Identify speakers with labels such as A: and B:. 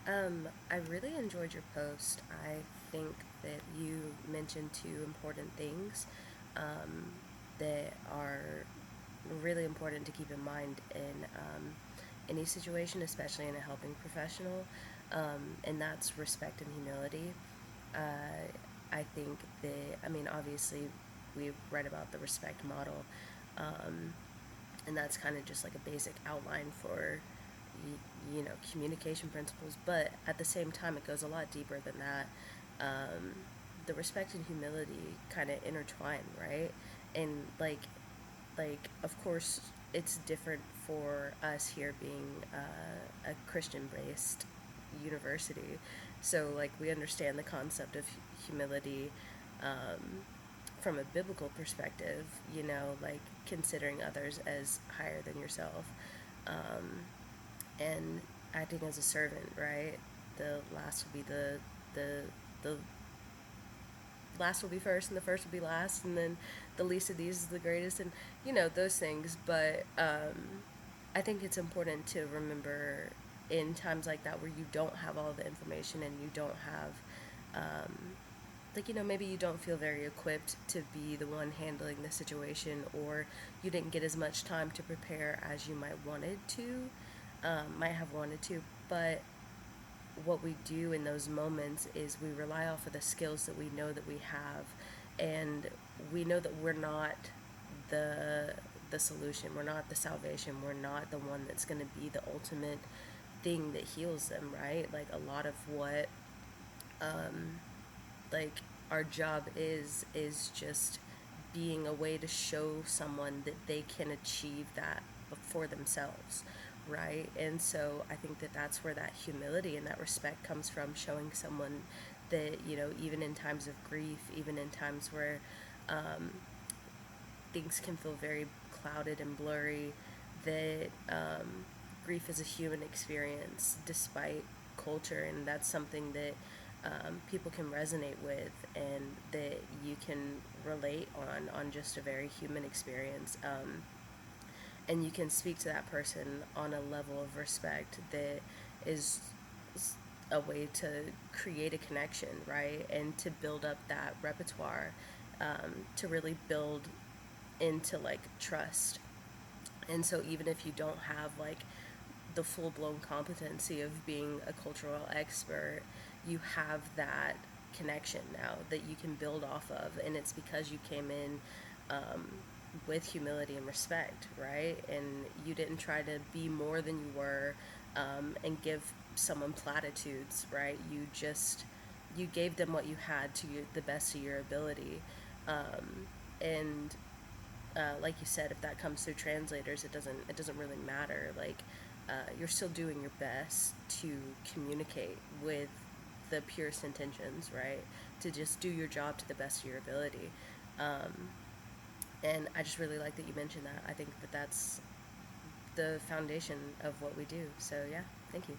A: I really enjoyed your post. I think that you mentioned two important things um, that are really important to keep in mind in any situation, especially in a helping professional, and that's respect and humility. I think that, I mean, obviously, we read about the respect model, um, and that's kind of just like a basic outline for communication principles, but at the same time it goes a lot deeper than that. The respect and humility kind of intertwine, right? And like of course it's different for us here being a Christian based university, so like we understand the concept of humility um, from a biblical perspective, like considering others as higher than yourself, and acting as a servant, right? The last will be the last will be first, and the first will be last, and then the least of these is the greatest, and those things. But I think it's important to remember in times like that where you don't have all the information and you don't have maybe you don't feel very equipped to be the one handling the situation, or you didn't get as much time to prepare as you might have wanted to. But what we do in those moments is we rely off of the skills that we know that we have, and we know that we're not the the solution, we're not the salvation, we're not the one that's going to be the ultimate thing that heals them, right? Like a lot of what like our job is just being a way to show someone that they can achieve that for themselves, right? And so I think that that's where that humility and that respect comes from, showing someone that even in times of grief, even in times where um, things can feel very clouded and blurry, that grief is a human experience despite culture, and that's something that people can resonate with, and that you can relate on just a very human experience, and you can speak to that person on a level of respect that is a way to create a connection, right, and to build up that repertoire, to really build into like trust. And so even if you don't have like the full blown competency of being a cultural expert, you have that connection now that you can build off of, and it's because you came in um, with humility and respect, right? And you didn't try to be more than you were, and give someone platitudes, right? You gave them what you had to the best of your ability, and like you said, if that comes through translators, it doesn't really matter. Like you're still doing your best to communicate with the purest intentions, right? To just do your job to the best of your ability. Um, and I just really like that you mentioned that. I think that that's the foundation of what we do. So yeah, thank you.